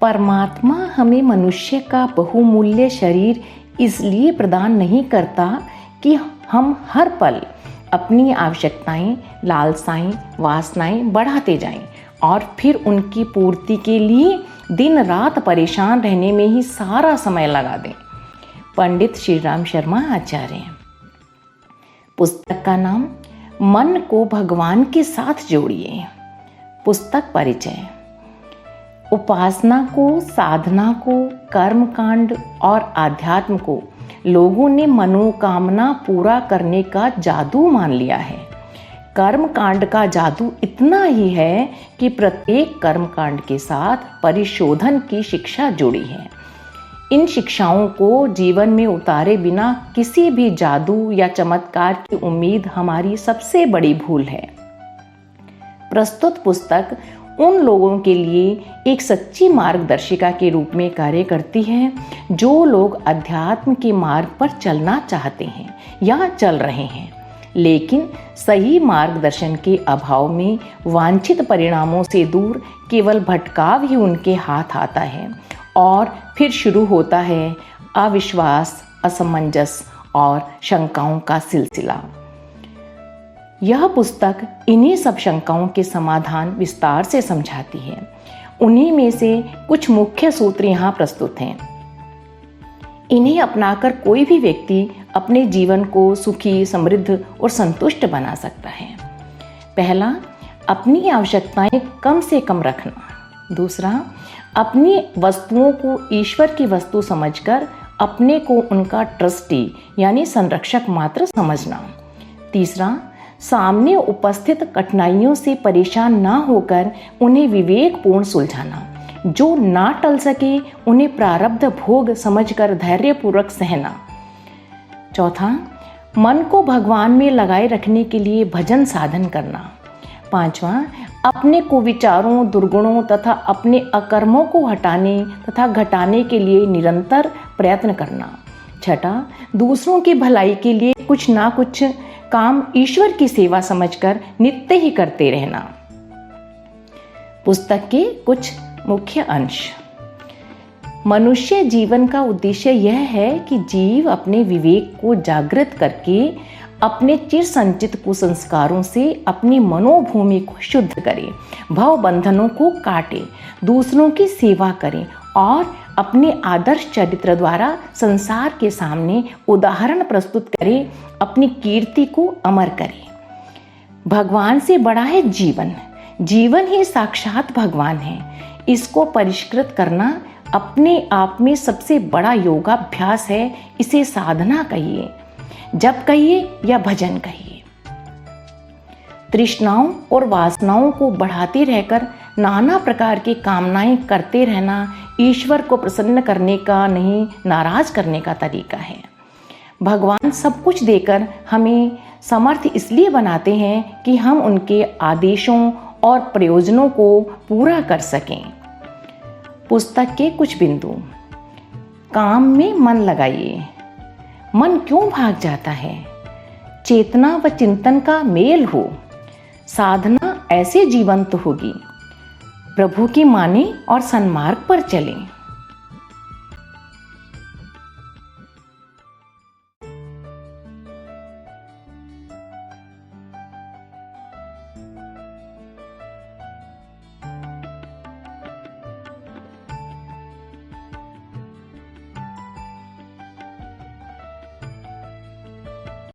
परमात्मा हमें मनुष्य का बहुमूल्य शरीर इसलिए प्रदान नहीं करता कि हम हर पल अपनी आवश्यकताएं, लालसाएं, वासनाएं बढ़ाते जाएं और फिर उनकी पूर्ति के लिए दिन रात परेशान रहने में ही सारा समय लगा दें। पंडित श्री राम शर्मा आचार्य। पुस्तक का नाम मन को भगवान के साथ जोड़िए। पुस्तक परिचय। उपासना को, साधना को, कर्मकांड और आध्यात्म को लोगों ने मनोकामना पूरा करने का जादू मान लिया है। कर्मकांड का जादू इतना ही है कि प्रत्येक कर्मकांड के साथ परिशोधन की शिक्षा जुड़ी है। इन शिक्षाओं को जीवन में उतारे बिना किसी भी जादू या चमत्कार की उम्मीद हमारी सबसे बड़ी भूल है। प्रस्तुत पुस्तक उन लोगों के लिए एक सच्ची मार्गदर्शिका के रूप में कार्य करती है जो लोग अध्यात्म के मार्ग पर चलना चाहते हैं या चल रहे हैं, लेकिन सही मार्गदर्शन के अभाव में वांछित परिणामों से दूर केवल भटकाव ही उनके हाथ आता है और फिर शुरू होता है अविश्वास, असमंजस और शंकाओं का सिलसिला। यह पुस्तक इन्हीं सब शंकाओं के समाधान विस्तार से समझाती है। उन्हीं में से कुछ मुख्य सूत्र यहाँ प्रस्तुत हैं। इन्हें अपनाकर कोई भी व्यक्ति अपने जीवन को सुखी, समृद्ध और संतुष्ट बना सकता है। पहला, अपनी आवश्यकताएं कम से कम रखना। दूसरा, अपनी वस्तुओं को ईश्वर की वस्तु समझकर अपने को उनका ट्रस्टी यानी संरक्षक मात्र समझना। तीसरा, सामने उपस्थित कठिनाइयों से परेशान ना होकर उन्हें विवेकपूर्ण सुलझाना। जो ना टल सके उन्हें प्रारब्ध भोग समझकर धैर्यपूर्वक सहना। चौथा, मन को भगवान में लगाए रखने के लिए भजन साधन करना। पांचवा, अपने कुविचारों, दुर्गुणों तथा अपने अकर्मों को हटाने तथा घटाने के लिए निरंतर प्रयत्न करना। छठा, दूसरों की भलाई के लिए कुछ ना कुछ काम ईश्वर की सेवा समझकर नित्य ही करते रहना। पुस्तक के कुछ मुख्य अंश। मनुष्य जीवन का उद्देश्य यह है कि जीव अपने विवेक को जागृत करके अपने चिर संचित कुसंस्कारों से अपनी मनोभूमि को शुद्ध करे, भव बंधनों को काटे, दूसरों की सेवा करे और अपने आदर्श चरित्र द्वारा संसार के सामने उदाहरण प्रस्तुत करे, अपनी कीर्ति को अमर करे। भगवान से बड़ा है जीवन। जीवन ही साक्षात भगवान है। इसको परिष्कृत करना अपने आप में सबसे बड़ा योगाभ्यास है। इसे साधना कहिए, जप कहिए या भजन कहिए। तृष्णाओं और वासनाओं को बढ़ाते रहकर नाना प्रकार की कामनाएं करते रहना ईश्वर को प्रसन्न करने का नहीं, नाराज करने का तरीका है। भगवान सब कुछ देकर हमें समर्थ इसलिए बनाते हैं कि हम उनके आदेशों और प्रयोजनों को पूरा कर सकें। पुस्तक के कुछ बिंदु। काम में मन लगाइए। मन क्यों भाग जाता है? चेतना व चिंतन का मेल हो। साधना ऐसे जीवंत होगी। प्रभु की माने और सन्मार्ग पर चलें।